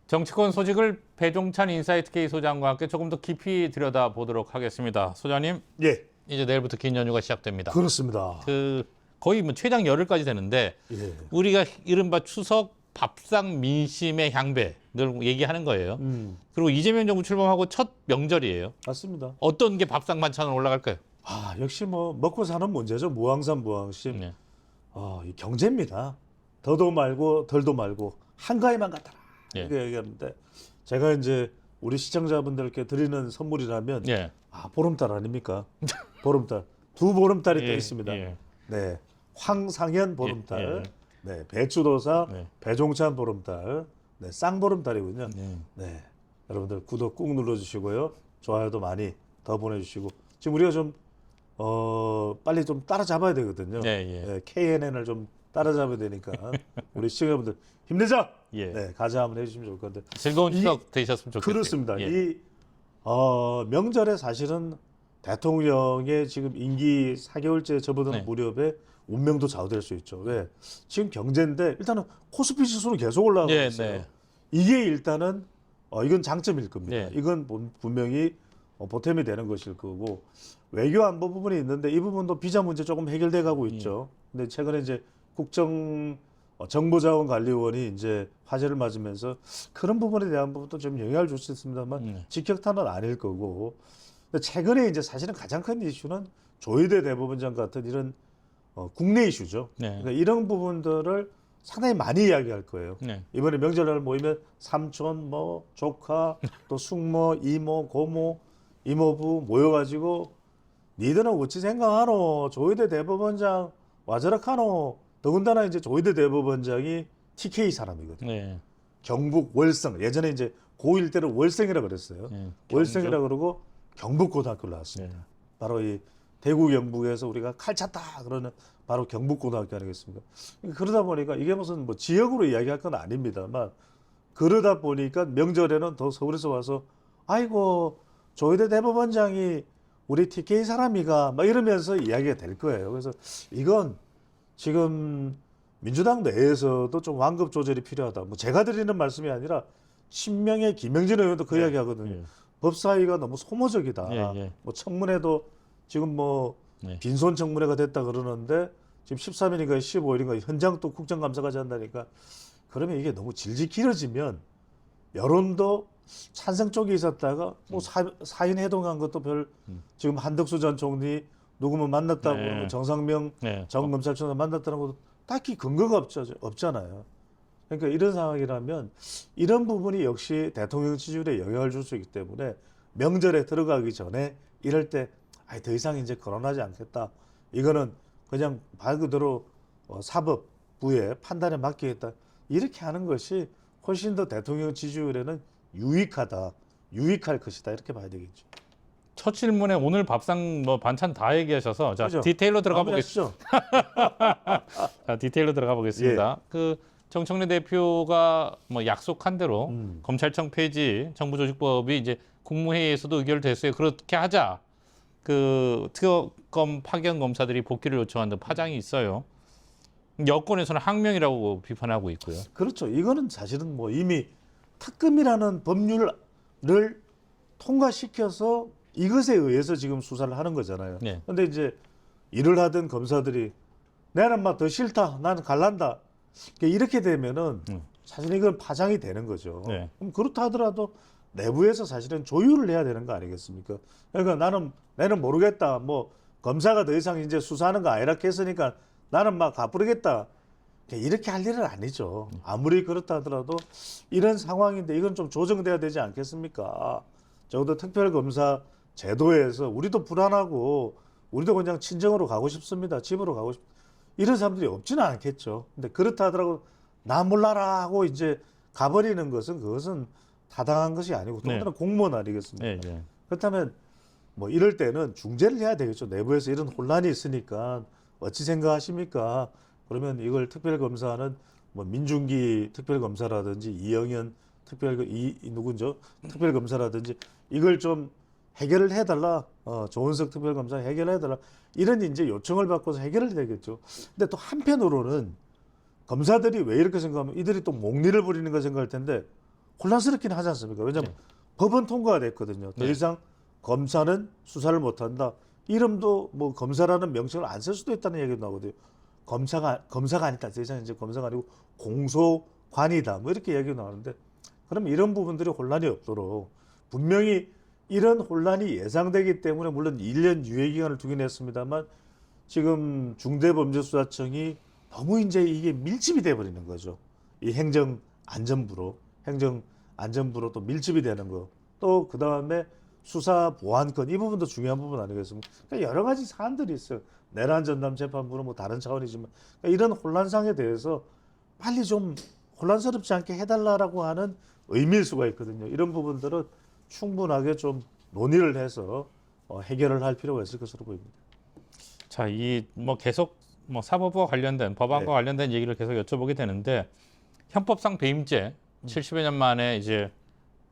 정치권 소식을 배종찬 인사이트K 소장과 함께 조금 더 깊이 들여다보도록 하겠습니다. 소장님, 예, 이제 내일부터 긴 연휴가 시작됩니다. 그렇습니다. 거의 뭐 최장 열흘까지 되는데 예. 우리가 이른바 추석 밥상 민심의 향배 늘 얘기하는 거예요. 그리고 이재명 정부 출범하고 첫 명절이에요. 맞습니다. 어떤 게 밥상 반찬으로 올라갈까요? 아, 역시 뭐 먹고 사는 문제죠. 무항산 무항심. 네. 이 경제입니다. 더도 말고 덜도 말고 한가위만 갖다라. 예. 이렇게 얘기하는데 제가 이제 우리 시청자분들께 드리는 선물이라면 예. 보름달 아닙니까? 보름달. 두 보름달이 또 예, 있습니다. 예. 네, 황상현 보름달. 예, 예. 네, 배추도사 네. 배종찬 보름달. 네, 쌍보름달이군요. 네. 네, 여러분들 구독 꾹 눌러주시고요. 좋아요도 많이 더 보내주시고 지금 우리가 좀 빨리 좀 따라잡아야 되거든요. 예, 예. 네, KNN을 좀 따라잡아야 되니까 우리 시청자분들 힘내자. 예. 네, 가자 한번 해주시면 좋을 것 같은데. 즐거운 추석 되셨으면 좋겠어요. 그렇습니다. 예. 이 명절에 사실은 대통령의 지금 임기 4개월째 접어드는 네. 무렵에 운명도 좌우될 수 있죠. 왜? 지금 경제인데 일단은 코스피 지수는 계속 올라가고 네, 있어요. 네. 이게 일단은 이건 장점일 겁니다. 네. 이건 분명히 보탬이 되는 것일 거고 외교 안보 부분이 있는데 이 부분도 비자 문제 조금 해결돼 가고 있죠. 근데 최근에 이제 정보자원관리원이 이제 화제를 맞으면서 그런 부분에 대한 부분도 좀 영향을 줄 수 있습니다만 직격탄은 아닐 거고. 근데 최근에 이제 사실은 가장 큰 이슈는 조희대 대법원장 같은 이런 국내 이슈죠. 네. 그러니까 이런 부분들을 상당히 많이 이야기할 거예요. 네. 이번에 명절날 모이면 삼촌, 뭐 조카, 또 숙모, 이모, 고모, 이모부 모여가지고 니들은 어찌 생각하노? 조희대 대법원장 와저락하노? 더군다나 이제 조희대 대법원장이 TK 사람이거든요. 네. 경북 월성. 예전에 이제 고1 때는 월성이라 그랬어요. 네. 월성이라 그러고 경북고등학교를 나왔습니다. 네. 바로 이 대구 경북에서 우리가 칼 찼다 그러는 바로 경북고등학교 아니겠습니까? 그러다 보니까 이게 무슨 뭐 지역으로 이야기할 건 아닙니다만 그러다 보니까 명절에는 더 서울에서 와서 아이고 조희대 대법원장이 우리 TK 사람이가 막 이러면서 이야기가 될 거예요. 그래서 이건 지금 민주당 내에서도 좀 완급 조절이 필요하다. 뭐 제가 드리는 말씀이 아니라 친명의 김영진 의원도 그 이야기 하거든요. 예. 법사위가 너무 소모적이다. 예, 예. 뭐 청문회도 지금 뭐 네. 빈손 청문회가 됐다 그러는데 지금 13일인가 15일인가 현장 또 국정감사까지 한다니까 그러면 이게 너무 질질 길어지면 여론도 찬성 쪽에 있었다가 뭐 사인 회동한 것도 별 지금 한덕수 전 총리 누구면 만났다고 네. 그러면 정상명 네. 전 검찰총장 만났다는 것도 딱히 근거가 없잖아요. 그러니까 이런 상황이라면 이런 부분이 역시 대통령 지지율에 영향을 줄 수 있기 때문에 명절에 들어가기 전에 이럴 때 더 이상 이제 거론하지 않겠다. 이거는 그냥 말 그대로 사법부의 판단에 맡기겠다. 이렇게 하는 것이 훨씬 더 대통령 지지율에는 유익할 것이다. 이렇게 봐야 되겠죠. 첫 질문에 오늘 밥상 뭐 반찬 다 얘기하셔서 자, 그죠? 디테일로 들어가 보겠습니다. 마무리하시죠. 자, 디테일로 들어가 보겠습니다. 그 정청래 대표가 뭐 약속한 대로 검찰청 폐지 정부조직법이 이제 국무회의에서도 의결됐어요. 그렇게 하자. 그 특검 파견 검사들이 복귀를 요청하는 파장이 있어요. 여권에서는 항명이라고 비판하고 있고요. 그렇죠. 이거는 사실은 뭐 이미 특검이라는 법률을 통과시켜서 이것에 의해서 지금 수사를 하는 거잖아요. 네. 근데 이제 일을 하던 검사들이 나는 막 더 싫다. 나는 갈란다. 이렇게 되면은 사실 이건 파장이 되는 거죠. 네. 그럼 그렇다 하더라도 내부에서 사실은 조율을 해야 되는 거 아니겠습니까? 그러니까 나는 모르겠다. 뭐 검사가 더 이상 이제 수사하는 거 아니라 했으니까 나는 막 가부르겠다. 이렇게 할 일은 아니죠. 아무리 그렇다 하더라도 이런 상황인데 이건 좀 조정돼야 되지 않겠습니까? 적어도 특별검사 제도에서 우리도 불안하고 우리도 그냥 친정으로 가고 싶습니다. 집으로 가고 싶 이런 사람들이 없지는 않겠죠. 근데 그렇다 하더라도 나 몰라라 하고 이제 가버리는 것은 그것은 타당한 것이 아니고 더군다나 공무원 아니겠습니까? 네, 네. 그렇다면 뭐 이럴 때는 중재를 해야 되겠죠. 내부에서 이런 혼란이 있으니까 어찌 생각하십니까? 그러면 이걸 특별검사는 뭐 민중기 특별검사라든지 이영현 누군죠? 특별검사라든지 이걸 좀 해결을 해달라. 조은석 특별검사 해결해달라. 이런 이제 요청을 받고서 해결을 되겠죠. 근데 또 한편으로는 검사들이 왜 이렇게 생각하면 이들이 또 몽리를 부리는 거 생각할 텐데 혼란스럽긴 하지 않습니까? 왜냐하면 네. 법은 통과가 됐거든요. 더 네. 이상 검사는 수사를 못한다. 이름도 뭐 검사라는 명칭을 안 쓸 수도 있다는 얘기도 나오거든요. 검사가 아니다. 더 이상 이제 검사가 아니고 공소관이다. 뭐 이렇게 얘기가 나오는데 그럼 이런 부분들이 혼란이 없도록 분명히 이런 혼란이 예상되기 때문에 물론 1년 유예 기간을 두긴 했습니다만 지금 중대범죄수사청이 너무 이제 이게 밀집이 돼 버리는 거죠. 이 행정안전부로 또 밀집이 되는 거. 또 그다음에 수사보안권 이 부분도 중요한 부분 아니겠습니까? 그러니까 여러 가지 사안들이 있어요. 내란 전담 재판부는 뭐 다른 차원이지만 그러니까 이런 혼란상에 대해서 빨리 좀 혼란스럽지 않게 해달라라고 하는 의미일 수가 있거든요. 이런 부분들은 충분하게 좀 논의를 해서 해결을 할 필요가 있을 것으로 보입니다. 자, 이 뭐 계속 뭐 사법부와 관련된 법안과 네. 관련된 얘기를 계속 여쭤보게 되는데 형법상 배임죄 70여 년 만에 이제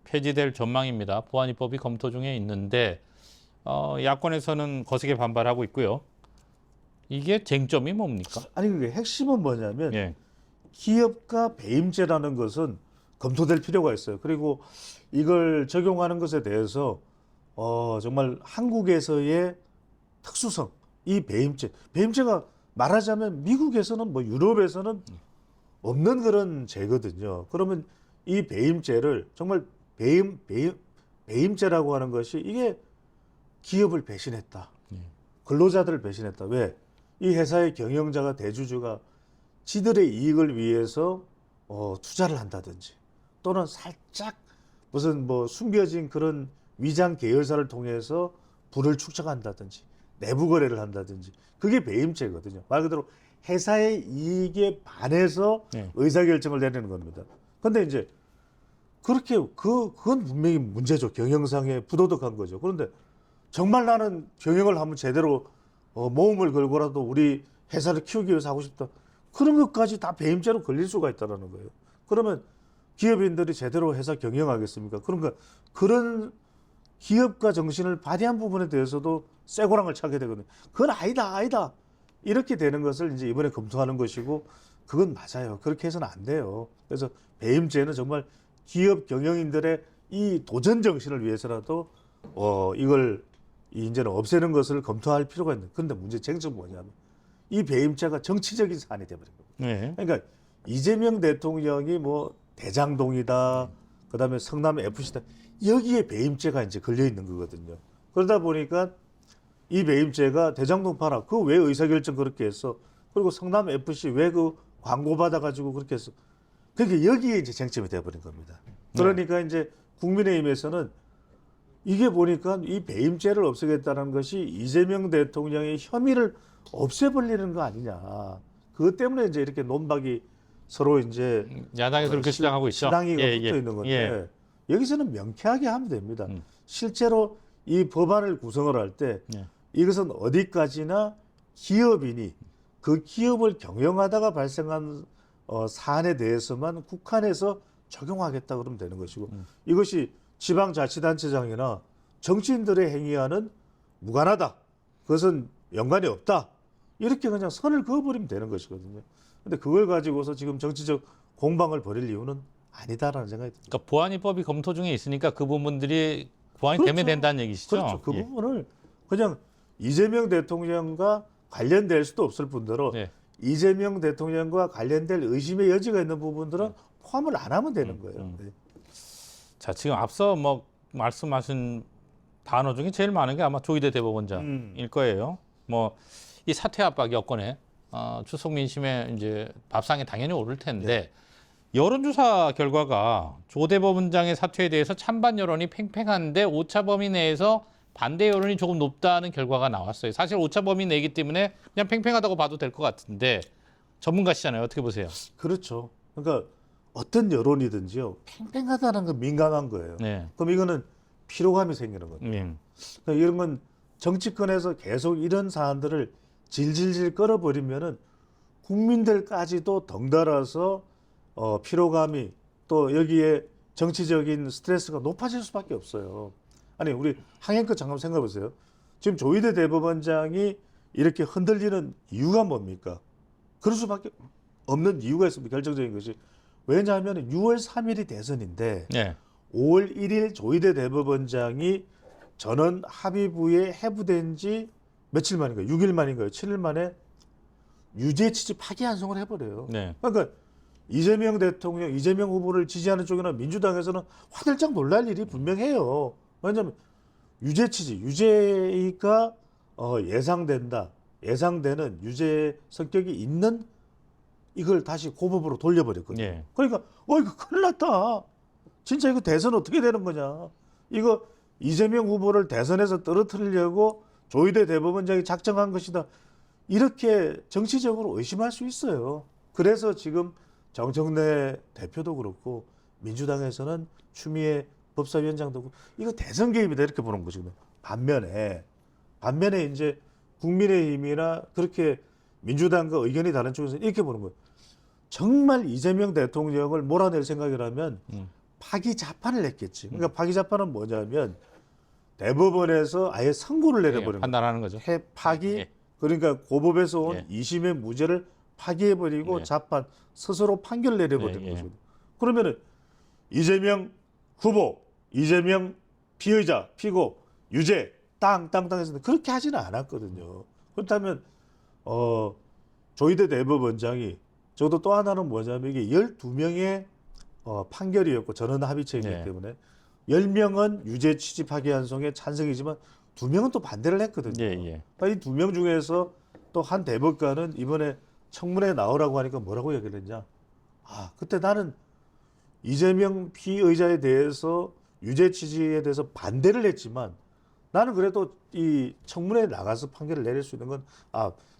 폐지될 전망입니다. 보안입법이 검토 중에 있는데 야권에서는 거세게 반발하고 있고요. 이게 쟁점이 뭡니까? 아니 그게 핵심은 뭐냐면 예. 기업가 배임죄라는 것은 검토될 필요가 있어요. 그리고 이걸 적용하는 것에 대해서 정말 한국에서의 특수성, 이 배임죄가 말하자면 미국에서는 뭐 유럽에서는 없는 그런 죄거든요. 그러면 이 배임죄를 정말 배임죄라고 하는 것이 이게 기업을 배신했다. 근로자들을 배신했다. 왜? 이 회사의 경영자가 대주주가 지들의 이익을 위해서 투자를 한다든지 또는 살짝 무슨 뭐 숨겨진 그런 위장 계열사를 통해서 부를 축적한다든지 내부 거래를 한다든지 그게 배임죄거든요. 말 그대로 회사의 이익에 반해서 네. 의사결정을 내리는 겁니다. 근데 이제 그렇게 그건 분명히 문제죠. 경영상의 부도덕한 거죠. 그런데 정말 나는 경영을 한번 제대로 모험을 걸고라도 우리 회사를 키우기 위해서 하고 싶다. 그런 것까지 다 배임죄로 걸릴 수가 있다는 거예요. 그러면 기업인들이 제대로 회사 경영하겠습니까? 그러니까 그런 기업가 정신을 발휘한 부분에 대해서도 쇠고랑을 차게 되거든요. 그건 아니다. 이렇게 되는 것을 이제 이번에 검토하는 것이고 그건 맞아요. 그렇게 해서는 안 돼요. 그래서 배임죄는 정말 기업 경영인들의 이 도전 정신을 위해서라도 이걸 이제는 없애는 것을 검토할 필요가 있는. 그런데 문제 쟁점은 뭐냐면 이 배임죄가 정치적인 사안이 돼버린 겁니다. 네. 그러니까 이재명 대통령이 뭐 대장동이다, 그다음에 성남 FC다 여기에 배임죄가 이제 걸려 있는 거거든요. 그러다 보니까 이 배임죄가 대장동 팔아 그 왜 의사결정 그렇게 했어? 그리고 성남 FC 왜 그 광고 받아가지고 그렇게 했어? 그러니까 여기에 이제 쟁점이 돼버린 겁니다. 그러니까 이제 국민의힘에서는 이게 보니까 이 배임죄를 없애겠다는 것이 이재명 대통령의 혐의를 없애버리는 거 아니냐. 그것 때문에 이제 이렇게 논박이 서로 이제 야당에서 그렇게 주장하고 있죠. 신앙이가 예, 붙어 예. 있는 건데 예. 여기서는 명쾌하게 하면 됩니다. 실제로 이 법안을 구성을 할 때 예. 이것은 어디까지나 기업인이 그 기업을 경영하다가 발생한 사안에 대해서만 국한해서 적용하겠다 그러면 되는 것이고 이것이 지방자치단체장이나 정치인들의 행위와는 무관하다. 그것은 연관이 없다. 이렇게 그냥 선을 그어버리면 되는 것이거든요. 근데 그걸 가지고서 지금 정치적 공방을 벌일 이유는 아니다라는 생각이 듭니다. 그러니까 보안입법이 검토 중에 있으니까 그 부분들이 보완이 그렇죠. 되면 된다는 얘기시죠. 그렇죠. 그 예. 부분을 그냥 이재명 대통령과 관련될 수도 없을 뿐더러 네. 이재명 대통령과 관련될 의심의 여지가 있는 부분들은 포함을 안 하면 되는 거예요. 네. 자, 지금 앞서 뭐 말씀하신 단어 중에 제일 많은 게 아마 조희대 대법원장일 거예요. 뭐 이 사퇴 압박 여건에 추석 민심에 이제 밥상에 당연히 오를 텐데 여론조사 결과가 조 대법원장의 사퇴에 대해서 찬반 여론이 팽팽한데 오차 범위 내에서 반대 여론이 조금 높다는 결과가 나왔어요. 사실 오차 범위 내기 때문에 그냥 팽팽하다고 봐도 될 것 같은데 전문가시잖아요. 어떻게 보세요? 그렇죠. 그러니까 어떤 여론이든지요. 팽팽하다는 건 민감한 거예요. 네. 그럼 이거는 피로감이 생기는 거죠. 그러니까 이런 건 정치권에서 계속 이런 사안들을 질질질 끌어버리면은 국민들까지도 덩달아서 피로감이 또 여기에 정치적인 스트레스가 높아질 수밖에 없어요. 아니 우리 항행껏 잠깐 생각해 보세요. 지금 조희대 대법원장이 이렇게 흔들리는 이유가 뭡니까? 그럴 수밖에 없는 이유가 있습니다. 결정적인 것이 왜냐하면 6월 3일이 대선인데 네. 5월 1일 조희대 대법원장이 전원 합의부에 해부된 지 며칠 만인가요? 6일 만인가요? 7일 만에 유죄 취지 파기환송을 해버려요. 네. 그러니까 이재명 대통령, 이재명 후보를 지지하는 쪽이나 민주당에서는 화들짝 놀랄 일이 분명해요. 왜냐하면 유죄 취지, 유죄가 예상되는 유죄 성격이 있는 이걸 다시 고법으로 돌려버렸거든요. 예. 그러니까 이거 큰일 났다. 진짜 이거 대선 어떻게 되는 거냐. 이거 이재명 후보를 대선에서 떨어뜨리려고 조희대 대법원장이 작정한 것이다. 이렇게 정치적으로 의심할 수 있어요. 그래서 지금 정청래 대표도 그렇고 민주당에서는 추미애 법사위원장도 그렇고 이거 대선 개입이다 이렇게 보는 거거든요. 반면에 이제 국민의힘이나 그렇게 민주당과 의견이 다른 쪽에서 이렇게 보는 거예요. 정말 이재명 대통령을 몰아낼 생각이라면 파기 재판을 했겠지. 그러니까 파기 재판은 뭐냐면 대법원에서 아예 선고를 내려버리는 거예요. 판단하는 거죠. 파기 예. 그러니까 고법에서 온 예. 2심의 무죄를 파기해버리고 예. 재판 스스로 판결 내려버리는 예, 예. 거죠. 그러면은 이재명 후보, 이재명 피의자, 피고, 유죄 땅 했는데 그렇게 하지는 않았거든요. 그렇다면 조희대 대법원장이 저도 또 하나는 뭐냐면 이게 12명의 판결이었고 전원 합의체이기 네. 때문에 10명은 유죄 취지 파기환송에 찬성이지만 2명은 또 반대를 했거든요. 예, 예. 이 2명 중에서 또 한 대법관은 이번에 청문회에 나오라고 하니까 뭐라고 얘기를 했냐. 그때 나는 이재명 피의자에 대해서 유죄 취지에 대해서 반대를 했지만 나는 그래도 이 청문회에 나가서 판결을 내릴 수 있는 건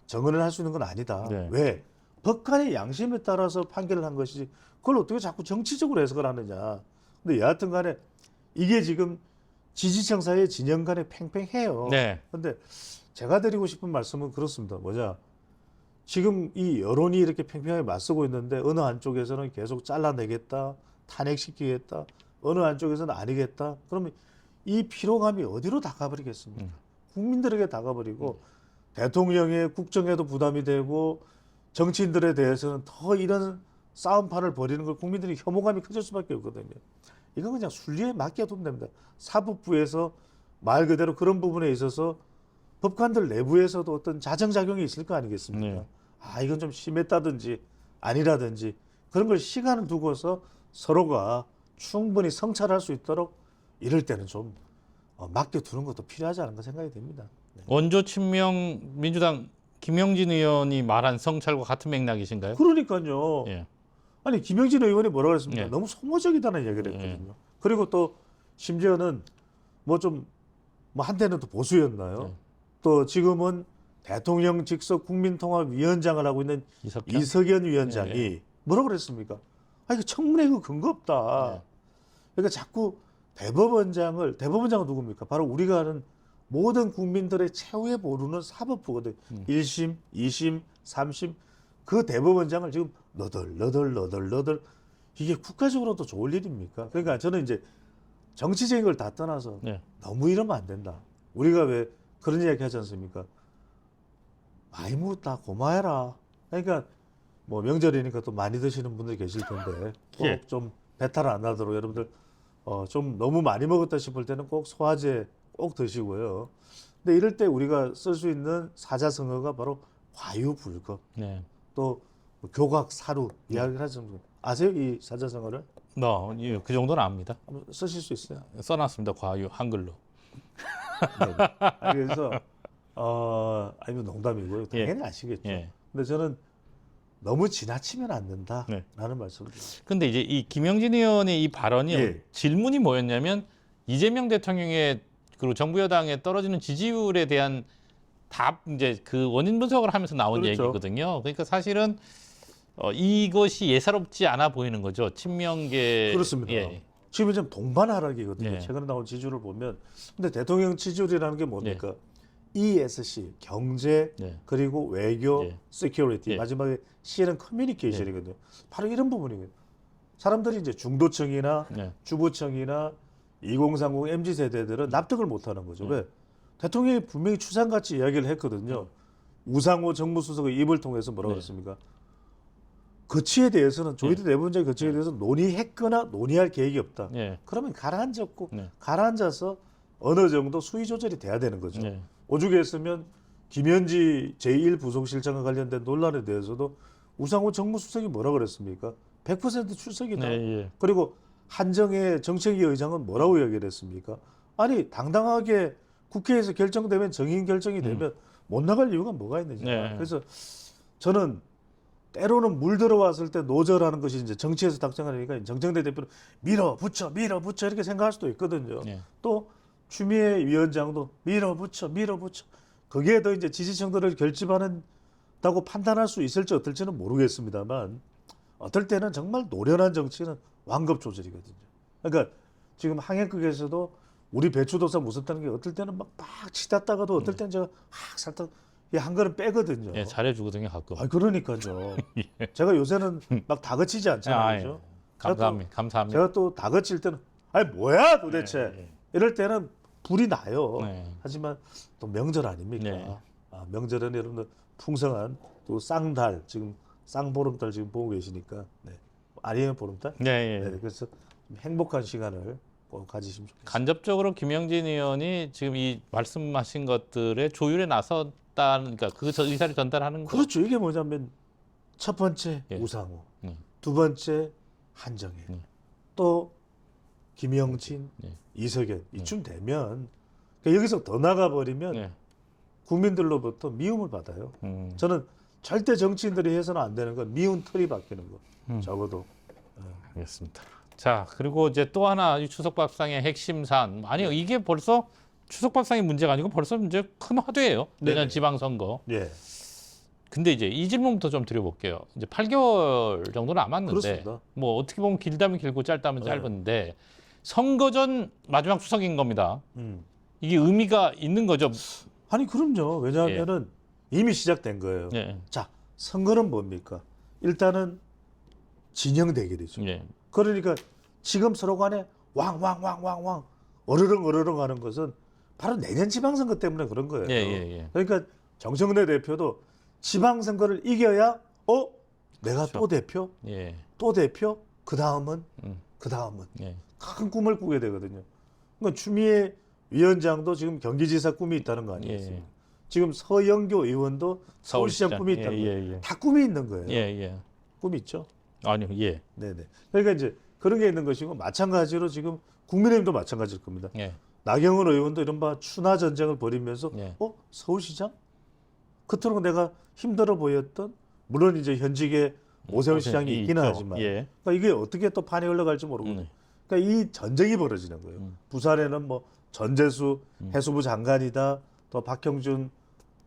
정언을 할 수 있는 건 아니다. 네. 왜? 법관의 양심에 따라서 판결을 한 것이지 그걸 어떻게 자꾸 정치적으로 해석을 하느냐. 근데 여하튼 간에 이게 지금 지지층 사이의 진영 간에 팽팽해요. 네. 근데 제가 드리고 싶은 말씀은 그렇습니다. 지금 이 여론이 이렇게 팽팽하게 맞서고 있는데 어느 한쪽에서는 계속 잘라내겠다, 탄핵시키겠다, 어느 한쪽에서는 아니겠다. 그러면 이 피로감이 어디로 다 가버리겠습니까? 국민들에게 다 가버리고 대통령의 국정에도 부담이 되고 정치인들에 대해서는 더 이런 싸움판을 벌이는 걸 국민들이 혐오감이 커질 수밖에 없거든요. 이건 그냥 순리에 맡겨두면 됩니다. 사법부에서 말 그대로 그런 부분에 있어서 법관들 내부에서도 어떤 자정작용이 있을 거 아니겠습니까? 네. 이건 좀 심했다든지 아니라든지 그런 걸 시간을 두고서 서로가 충분히 성찰할 수 있도록 이럴 때는 좀 맡겨두는 것도 필요하지 않은가 생각이 됩니다. 네. 원조 친명 민주당 김영진 의원이 말한 성찰과 같은 맥락이신가요? 그러니까요. 예. 아니 김영진 의원이 뭐라고 그랬습니까? 예. 너무 소모적이다는 얘기를 했거든요. 그리고 또 심지어는 한때는 또 보수였나요? 예. 또 지금은 대통령 직속 국민통합위원장을 하고 있는 이석연 위원장이 뭐라고 그랬습니까? 이거 청문회 이거 근거 없다. 그러니까 자꾸 대법원장은 누굽니까? 바로 우리가 아는 모든 국민들의 최후의 보루는 사법부거든. 1심, 2심, 3심 그 대법원장을 지금 너덜 이게 국가적으로도 좋을 일입니까? 그러니까 저는 이제 정치적인 걸 다 떠나서 너무 이러면 안 된다. 우리가 왜 그런 이야기 하지 않습니까? 많이 묻다 고마해라. 그러니까 명절이니까 또 많이 드시는 분들 계실 텐데 꼭 좀 배탈 안 나도록 여러분들 좀 너무 많이 먹었다 싶을 때는 꼭 소화제 꼭 드시고요. 근데 이럴 때 우리가 쓸 수 있는 사자성어가 바로 과유불급. 네. 또 교각사루 이야기를 하죠. 아세요? 이 사자성어를? 그 정도는 압니다. 한번 쓰실 수 있어요? 써놨습니다. 과유 한글로. 네. 그래서 아니면 농담이고요. 당연히 아시겠죠. 근데 저는 너무 지나치면 안 된다라는 말씀을 드립니다. 근데 이제 이 김영진 의원의 이 발언이 질문이 뭐였냐면 이재명 대통령의 그리고 정부 여당에 떨어지는 지지율에 대한 이제 그 원인 분석을 하면서 나온 얘기거든요. 그러니까 사실은 이것이 예사롭지 않아 보이는 거죠. 친명계. 그렇습니다. 지금 좀 동반하락이거든요. 네. 최근에 나온 지지율을 보면. 근데 대통령 지지율이라는 게 뭡니까? ESC, 경제, 그리고 외교, security, 마지막에 C는 커뮤니케이션이거든요. 바로 이런 부분이거든요. 사람들이 이제 중도층이나 주부층이나 2030 MZ 세대들은 납득을 못하는 거죠. 왜? 대통령이 분명히 추상같이 이야기를 했거든요. 우상호 정무수석의 입을 통해서 뭐라고 했습니까? 거치에 대해서는 조희대 내부원장의 거치에 대해서 논의했거나 논의할 계획이 없다. 예. 그러면 가라앉았고 네. 가라앉아서 어느 정도 수위 조절이 돼야 되는 거죠. 네. 오죽했으면 김현지 제1부속실장과 관련된 논란에 대해서도 우상호 정무수석이 뭐라 그랬습니까? 100% 출석이다. 네, 예. 그리고 한정혜 정책위 의장은 뭐라고 이야기를 했습니까? 아니 당당하게 국회에서 결정되면 정인 결정이 되면 못 나갈 이유가 뭐가 있느냐. 네. 그래서 저는 때로는 물 들어왔을 때 노절하는 것이 이제 정치에서 닥쳐가니까 정청래 대표는 밀어붙여 이렇게 생각할 수도 있거든요. 네. 또 추미애 위원장도 밀어붙여 거기에 더 이제 지지층들을 결집하는다고 판단할 수 있을지 어떨지는 모르겠습니다만 어떨 때는 정말 노련한 정치는 완급 조절이거든요. 그러니까 지금 항해극에서도 우리 배추도사 무섭다는 게 어떨 때는 막 치닫다가도 어떨 때는 제가 살짝 한 걸음 빼거든요. 예, 잘해주거든요 가끔. 아 그러니까요. 제가 요새는 막 다그치지 않잖아요. 그죠? 감사합니다. 제가 또 다그칠 때는 아니 뭐야 도대체 네. 이럴 때는 불이 나요. 네. 하지만 또 명절 아닙니까? 네. 명절은 여러분들 풍성한 또 쌍달 지금 쌍보름달 지금 보고 계시니까 네. 아니에요 보름달? 네, 예. 네, 그래서 좀 행복한 시간을 꼭 가지시면 좋겠습니다. 간접적으로 김영진 의원이 지금 이 말씀하신 것들의 조율에 나섰다는 그러니까 그 의사를 전달하는 거. 그렇죠. 이게 뭐냐면 첫 번째 예. 우상호, 네. 두 번째 한정혜, 네. 또 김영진, 네. 이석연 이쯤 되면 그러니까 여기서 더 나가 버리면 네. 국민들로부터 미움을 받아요. 저는 절대 정치인들이 해서는 안 되는 건 미운 털이 바뀌는 거. 적어도. 알겠습니다. 자, 그리고 이제 또 하나 이 추석밥상의 핵심 사안. 아니 이게 벌써 추석밥상의 문제가 아니고 벌써 이제 큰 화두예요. 내년 네네. 지방선거. 지방선거. 예. 근데 이제 이 질문부터 좀 드려볼게요. 이제 8개월 정도 남았는데 그렇습니다. 뭐 어떻게 보면 길다면 길고 짧다면 네. 짧은데 선거 전 마지막 추석인 겁니다. 음. 이게 의미가 있는 거죠. 아니 그럼요. 왜냐하면은 이미 시작된 거예요. 예. 자, 선거는 뭡니까? 일단은 진영 대결이죠. 예. 그러니까 지금 서로 간에 왕 어르렁 하는 것은 바로 내년 지방선거 때문에 그런 거예요. 예. 그러니까 정청래 대표도 지방선거를 이겨야 내가 그렇죠. 또 대표? 예. 또 대표? 그 다음은? 예. 큰 꿈을 꾸게 되거든요. 그러니까 추미애 위원장도 지금 경기지사 꿈이 있다는 거 아니겠습니까? 예. 지금 서영교 의원도 서울시장 서울시장. 꿈이 있다는 예, 거예요. 예. 다 꿈이 있는 거예요. 예. 꿈이 있죠. 아니요. 예. 네네. 그러니까 이제 그런 게 있는 것이고 마찬가지로 지금 국민의힘도 마찬가지일 겁니다. 예. 나경원 의원도 이른바 추나 전쟁을 벌이면서 예. 서울시장? 그토록 내가 힘들어 보였던 물론 이제 현직에 오세훈 시장이 있기는 있죠. 하지만 예. 그러니까 이게 어떻게 또 판이 흘러갈지 모르거든요. 그러니까 이 전쟁이 벌어지는 거예요. 부산에는 뭐 전재수 해수부 장관이다, 또 박형준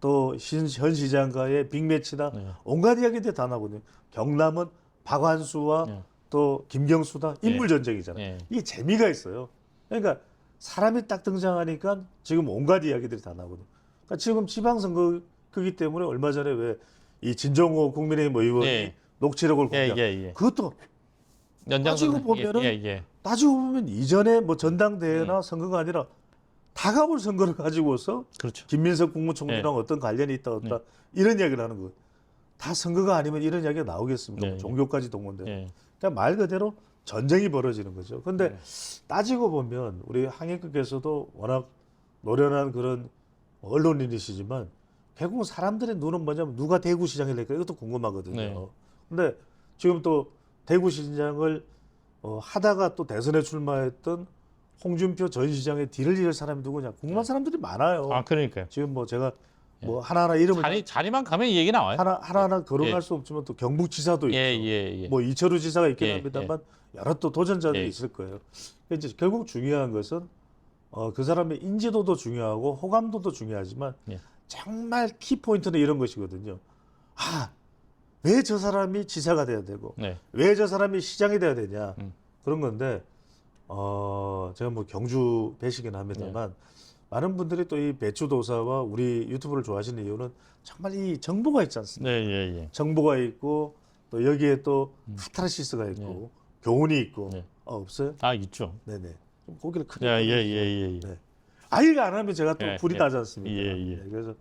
또 현 시장과의 빅매치다, 네. 온갖 이야기들이 다 나거든요. 경남은 박완수와 네. 또 김경수다 인물 전쟁이잖아요. 예. 이게 재미가 있어요. 그러니까 사람이 딱 등장하니까 지금 온갖 이야기들이 다 나거든요. 그러니까 지금 지방선거이기 때문에 얼마 전에 왜 이 진정호 국민의힘 의원이 예. 녹취록을 공개, 예. 그것도 따지고 보면은 따지고 보면 이전에 뭐 전당대회나 선거가 아니라 다가올 선거를 가지고서 그렇죠. 김민석 국무총리랑 어떤 관련이 있다 없다 이런 이야기를 하는 거예요. 다 선거가 아니면 이런 이야기가 나오겠습니까? 네. 종교까지 동원돼. 예. 그러니까 말 그대로 전쟁이 벌어지는 거죠. 근데 따지고 보면 우리 항해극에서도 워낙 노련한 그런 언론인이시지만 결국은 사람들의 눈은 뭐냐면 누가 대구시장이 될까 이것도 궁금하거든요. 네. 근데 지금 또 대구시장을 하다가 또 대선에 출마했던 홍준표 전 시장의 뒤를 이을 사람이 누구냐 궁금한 사람들이 많아요. 아, 그러니까요. 지금 뭐 제가 뭐 하나하나 이름을 자리만 가면 이 얘기 나와요. 하나하나 거론할 수 없지만 또 경북지사도 있고 예. 뭐 이철우 지사가 있긴 예, 합니다만 여러 또 도전자들이 예. 있을 거예요. 그러니까 이제 결국 중요한 것은 그 사람의 인지도도 중요하고 호감도도 중요하지만 예. 정말 키포인트는 이런 것이거든요. 왜 저 사람이 지사가 돼야 되고 네. 왜 저 사람이 시장이 돼야 되냐 그런 건데 제가 뭐 경주 배시긴 합니다만 많은 분들이 또 이 배추도사와 우리 유튜브를 좋아하시는 이유는 정말 이 정보가 있지 않습니까? 예. 정보가 있고 또 여기에 또 카타르시스가 있고 교훈이 있고 네. 없어요? 아, 있죠. 네네. 좀 고개를 크게. 예. 네. 아이가 안 하면 제가 또 예, 불이 예. 나지 않습니까? 예. 네, 그래서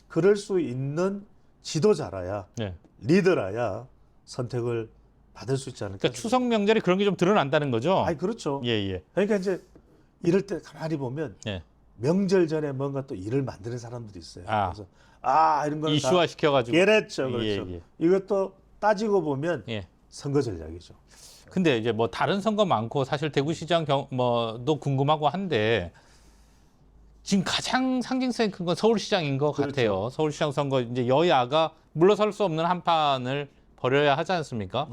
그럴 수 있는 지도자라야 네. 리더라야 선택을 받을 수 있지 않을까. 그러니까 추석 명절에 그런 게 좀 드러난다는 거죠. 아니 그렇죠. 예, 예. 그러니까 이제 이럴 때 가만히 보면 예. 명절 전에 뭔가 또 일을 만드는 사람들이 있어요. 아. 그래서 이런 거는 이슈화 시켜가지고. 그렇죠, 그렇죠. 예, 예. 이것도 따지고 보면 예. 선거 전략이죠. 근데 이제 뭐 다른 선거 많고 사실 대구시장 뭐도 궁금하고 한데 지금 가장 상징성이 큰 건 서울시장인 것 그렇죠. 같아요. 서울시장 선거 이제 여야가 물러설 수 없는 한판을 벌여야 하지 않습니까?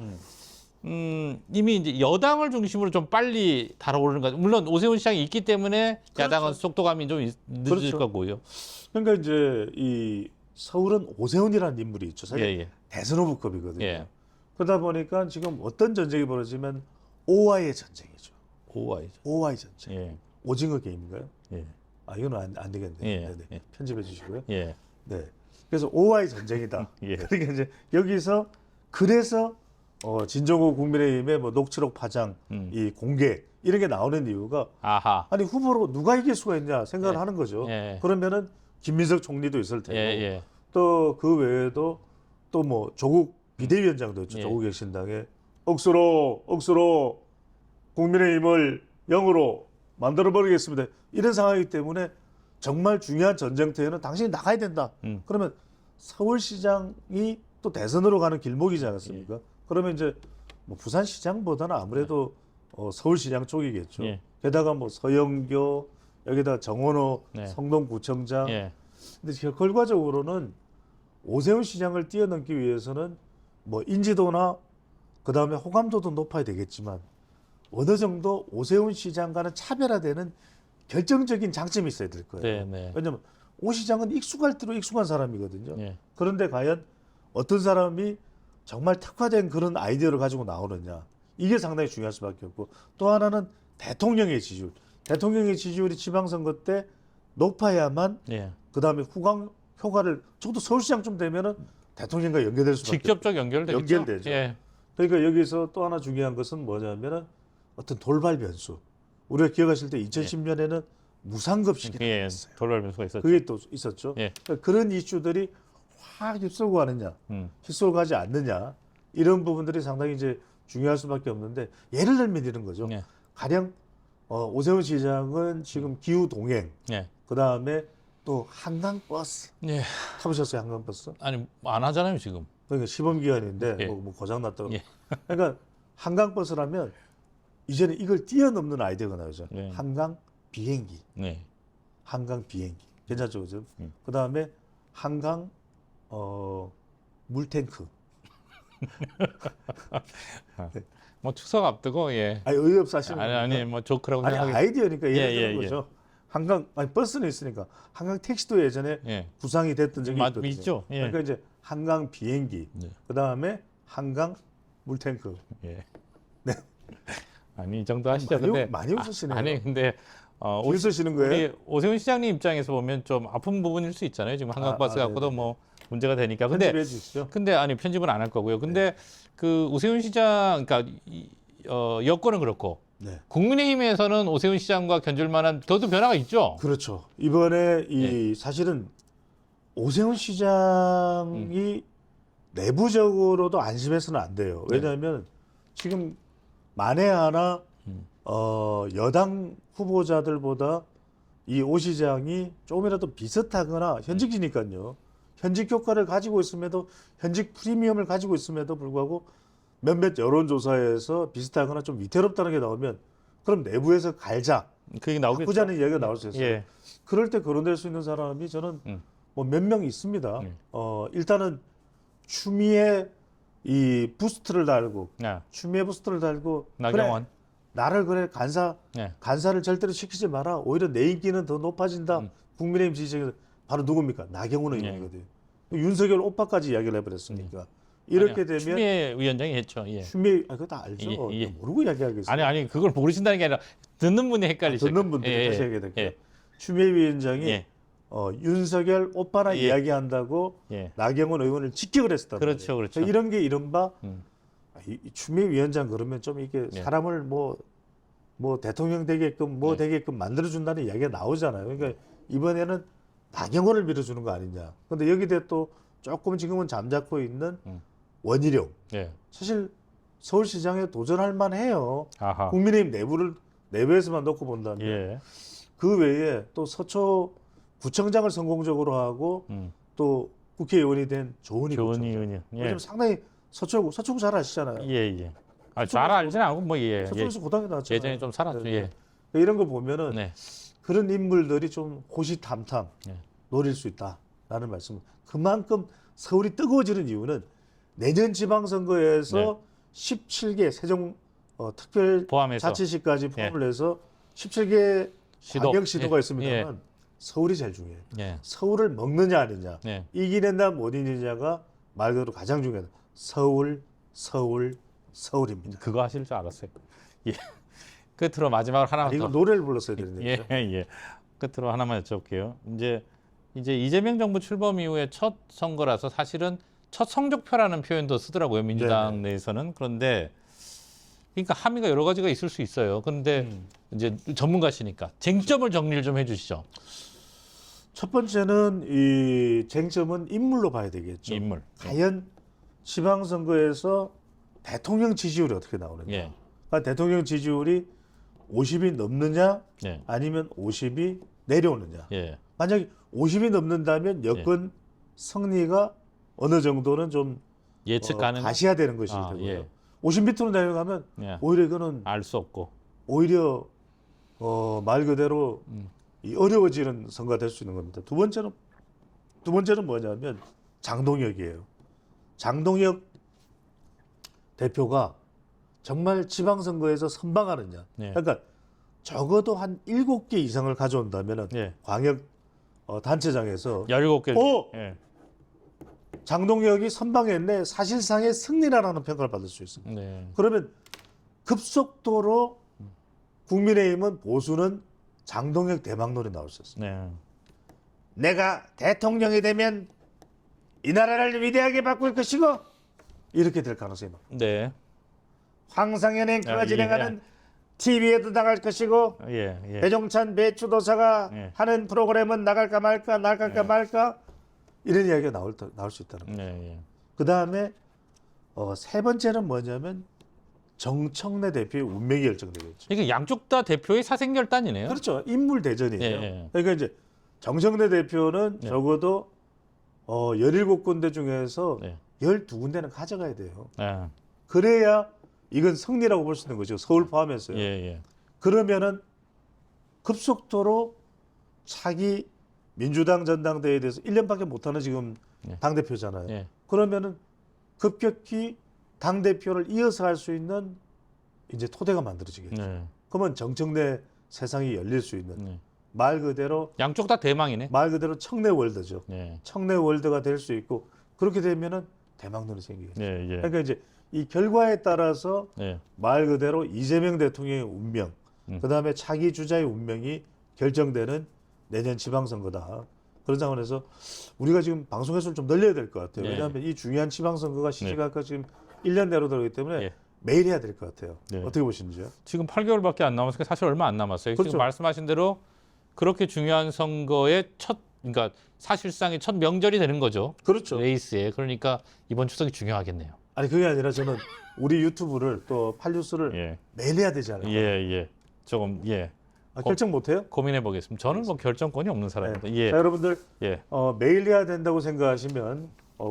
이미 이제 여당을 중심으로 좀 빨리 달아오르는 것. 물론 오세훈 시장이 있기 때문에 그렇죠. 야당은 속도감이 좀 늦을 그렇죠. 거고요. 그러니까 이제 이 서울은 오세훈이라는 인물이 있죠. 사실 예, 예. 대선 후보급이거든요. 예. 그러다 보니까 지금 어떤 전쟁이 벌어지면 OI의 전쟁이죠. 오와이죠. OI 전쟁. 예. 오징어 게임인가요? 예. 이거는 안 되겠네요. 예, 네네. 예. 편집해 주시고요. 예. 네. 그래서 OI 전쟁이다. 예. 그러니까 이제 여기서 그래서 진정호 국민의힘의 뭐 녹취록 파장, 이 공개 이런 게 나오는 이유가 아하. 아니 후보로 누가 이길 수가 있냐 생각을 예. 하는 거죠. 예. 그러면은 김민석 총리도 있을 테고 예, 예. 또 그 외에도 또 뭐 조국 비대위원장도 있죠. 예. 조국 혁신당에 억수로 국민의힘을 0으로 만들어 버리겠습니다. 이런 상황이기 때문에 정말 중요한 전쟁터에는 당신이 나가야 된다. 그러면 서울시장이 또 대선으로 가는 길목이지 않습니까? 그러면 이제 뭐 부산시장보다는 아무래도 서울시장 쪽이겠죠. 예. 게다가 뭐 서영교 여기다 정원호 네. 성동구청장. 예. 근데 결과적으로는 오세훈 시장을 뛰어넘기 위해서는 뭐 인지도나 그 다음에 호감도도 높아야 되겠지만 어느 정도 오세훈 시장과는 차별화되는 결정적인 장점이 있어야 될 거예요. 네, 네. 왜냐하면 오 시장은 익숙할 대로 익숙한 사람이거든요. 예. 그런데 과연 어떤 사람이 정말 특화된 그런 아이디어를 가지고 나오느냐 이게 상당히 중요할 수밖에 없고 또 하나는 대통령의 지지율. 대통령의 지지율이 지방선거 때 높아야만 예. 그 다음에 후광 효과를 적어도 서울시장쯤 되면은 대통령과 연결될 수밖에 직접적 연결되죠. 연결되죠. 예. 그러니까 여기서 또 하나 중요한 것은 뭐냐면은 어떤 돌발 변수. 우리가 기억하실 때 2010년에는 무상급식이 예. 나왔어요. 돌발 변수가 있었죠. 그게 또 있었죠. 예. 그러니까 그런 이슈들이 확 휩쓸고 가느냐, 음. 휩쓸고 가지 않느냐 이런 부분들이 상당히 이제 중요할 수밖에 없는데 예를 들면 이런 거죠. 예. 가령 오세훈 시장은 지금 기후 동행, 예. 그 다음에 또 한강버스 예. 타보셨어요? 한강버스? 아니 안 하잖아요 지금. 그러니까 시범 기간인데 예. 뭐 고장 났다고. 예. 그러니까 한강버스라면 이제는 이걸 뛰어넘는 아이디어가 나오죠. 예. 한강 비행기, 네. 한강 비행기 괜찮죠, 그죠? 그 다음에 한강 물탱크. 뭐 추석 앞두고 예. 의협 하시는 아니 뭐 조크라고 아니 생각하기. 아이디어니까 예를 예, 드는 예, 거죠. 한강 버스는 있으니까 한강 택시도 예전에 예. 구상이 됐던 적이 있거든요. 있죠. 예. 그러니까 이제 한강 비행기, 네. 그 다음에 한강 물탱크. 예. 네. 아니 이 정도 하시죠. 근데 많이 웃으시네요. 아니 근데 웃으시는 거예요? 우리 오세훈 시장님 입장에서 보면 좀 아픈 부분일 수 있잖아요. 지금 한강버스 갖고도 네네. 뭐 문제가 되니까. 근데 편집해 주시죠. 아니 편집은 안 할 거고요. 근데 그 오세훈 시장 그러니까 여권은 그렇고 네. 국민의힘에서는 오세훈 시장과 견줄 만한 더도 변화가 있죠. 그렇죠. 이번에 예. 사실은 오세훈 시장이 내부적으로도 안심해서는 안 돼요. 네. 왜냐하면 지금 만에 하나 여당 후보자들보다 이 오 시장이 조금이라도 비슷하거나 현직이니까요. 현직 효과를 가지고 있음에도 현직 프리미엄을 가지고 있음에도 불구하고 몇몇 여론조사에서 비슷하거나 좀 위태롭다는 게 나오면 그럼 내부에서 갈자, 그게 나오겠죠. 바꾸자는 이야기가 나올 수 있어요. 예. 그럴 때 거론될 수 있는 사람이 저는 뭐 몇 명 있습니다. 일단은 추미애 이 부스트를 달고 야, 추미애 부스트를 달고 나경원. 그래, 나를 그래 예. 간사를 절대로 시키지 마라. 오히려 내 인기는 더 높아진다. 국민의힘 지지층에서 바로 누굽니까? 나경원 의원이거든요. 윤석열 오빠까지 이야기를 해버렸으니까 이렇게 되면 추미애 위원장이 했죠. 예. 추미애 그것도 알죠. 예, 예. 모르고 이야기하겠어요. 아니 그걸 모르신다는 게 아니라 듣는 분이 헷갈리죠. 듣는 분들이 예, 다시 예. 얘기해야 될게요. 예. 추미애 위원장이 예. 윤석열 오빠나 예. 이야기한다고 예. 나경원 의원을 직격을 했었단 그렇죠, 말이에요. 그렇죠. 이런 게 이른바 이 추미애 위원장 그러면 좀 이게 예. 사람을 뭐 대통령 되게끔 예. 되게끔 만들어준다는 이야기가 나오잖아요. 그러니까 이번에는 나경원을 밀어주는 거 아니냐. 근데 여기에 또 조금 지금은 잠자코 있는 원희룡 예. 사실 서울시장에 도전할 만해요. 아하. 국민의힘 내부에서만 놓고 본다면 예. 그 외에 또 서초 구청장을 성공적으로 하고 또 국회의원이 된 조은희 좋은 구청장. 이유는. 예. 요즘 상당히 서초구 잘 아시잖아요. 예, 예. 아, 잘 알지는 않고 뭐 예. 예. 서초에서 고등학교 나왔잖아요. 예전에 좀 살았죠. 네. 예. 이런 거 보면은 네. 그런 인물들이 좀 호시탐탐 네. 노릴 수 있다라는 말씀. 그만큼 서울이 뜨거워지는 이유는 내년 지방선거에서 네. 17개 세종 특별 포함해서. 자치시까지 포함을 해서 17개 시도. 광역 시도가 예. 있습니다만 서울이 제일 중요해요. 예. 서울을 먹느냐 아니냐, 예. 이기는다 못 이기느냐가 말 그대로 가장 중요하다. 서울입니다. 그거 하실 줄 알았어요. 예. 끝으로 마지막으로 하나만 이거 더. 노래를 불렀어야 되는 예, 얘기죠. 예. 끝으로 하나만 여쭤볼게요. 이제 이재명 정부 출범 이후에 첫 선거라서 사실은 첫 성적표라는 표현도 쓰더라고요. 민주당 내에서는. 그런데 그러니까 함의가 여러 가지가 있을 수 있어요. 그런데 이제 전문가시니까 쟁점을 정리를 좀 해주시죠. 첫 번째는 이 쟁점은 인물로 봐야 되겠죠. 인물. 과연 지방선거에서 대통령 지지율이 어떻게 나오느냐. 예. 그러니까 대통령 지지율이 50이 넘느냐 예. 아니면 50이 내려오느냐. 예. 만약에 50이 넘는다면 여권 승리가 어느 정도는 좀 예측 가능. 가시화되는 것이 아, 되고요. 예. 50 밑으로 내려가면 예. 오히려 이거는 알 수 없고. 오히려 말 그대로 이 어려워지는 선거가 될 수 있는 겁니다. 두 번째는 뭐냐면 장동혁이에요. 장동혁 대표가 정말 지방선거에서 선방하느냐. 예. 그러니까 적어도 한 7개 이상을 가져온다면은 예. 광역 단체장에서 17개. 오! 예. 장동혁이 선방했네. 사실상의 승리라는 평가를 받을 수 있습니다. 네. 그러면 급속도로 국민의힘은 보수는 장동혁 대망론이 나올 수 있습니다. 네. 내가 대통령이 되면 이 나라를 위대하게 바꿀 것이고 이렇게 될 가능성이 높습니다. 네. 황상현 앵커가 아, 예. 진행하는 TV에도 나갈 것이고 예. 예. 배종찬 배추도사가 예. 하는 프로그램은 나갈까 말까 이런 이야기가 나올 수 있다는 거예요. 네. 예. 그 다음에 세 번째는 뭐냐면 정청래 대표의 운명이 결정되겠죠. 이게 양쪽 다 대표의 사생결단이네요. 그렇죠. 인물 대전이에요. 예, 예. 그러니까 이제 정청래 대표는 네. 적어도 17군데 중에서 네. 12군데는 가져가야 돼요. 예. 그래야 이건 승리라고 볼 수 있는 거죠. 서울 포함해서요. 예. 예. 그러면은 급속도로 차기 민주당 전당대회에 대해서 1년밖에 못하는 지금 네. 당대표잖아요. 예. 그러면은 급격히 당대표를 이어서 할 수 있는 이제 토대가 만들어지겠죠. 네. 그러면 정청래 세상이 열릴 수 있는 네. 말 그대로 양쪽 다 대망이네. 청래 월드죠. 네. 청래 월드가 될 수 있고 그렇게 되면은 대망론이 생기겠죠. 네. 예. 그러니까 이제 이 결과에 따라서 네. 말 그대로 이재명 대통령의 운명, 그다음에 차기 주자의 운명이 결정되는 내년 지방선거다. 그런 상황에서 우리가 지금 방송 횟수를 좀 늘려야 될 것 같아요. 네. 왜냐하면 이 중요한 지방선거가 시시각각 지금 1년 내로 들어가기 때문에 예. 매일 해야 될 것 같아요. 네. 어떻게 보시는지요? 지금 8개월밖에 안 남았으니까 사실 얼마 안 남았어요. 그렇죠. 지금 말씀하신 대로 그렇게 중요한 선거의 그러니까 사실상의 첫 명절이 되는 거죠. 그렇죠. 레이스에. 그러니까 이번 추석이 중요하겠네요. 아니 그게 아니라 저는 우리 유튜브를 또 팔뉴스를 예. 매일 해야 되지 않을까? 예. 예. 조금 결정 못해요? 고민해 보겠습니다. 저는 뭐 결정권이 없는 사람입니다. 네. 예. 자, 여러분들 예. 매일 해야 된다고 생각하시면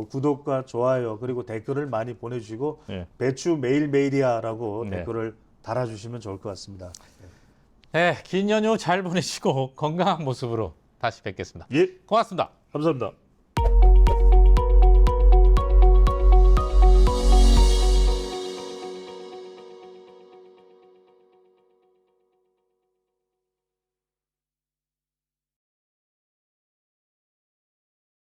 구독과 좋아요 그리고 댓글을 많이 보내주시고 예. 배추 매일매일이야라고 네. 댓글을 달아주시면 좋을 것 같습니다. 네, 긴 연휴 잘 보내시고 건강한 모습으로 다시 뵙겠습니다. 예, 고맙습니다. 감사합니다.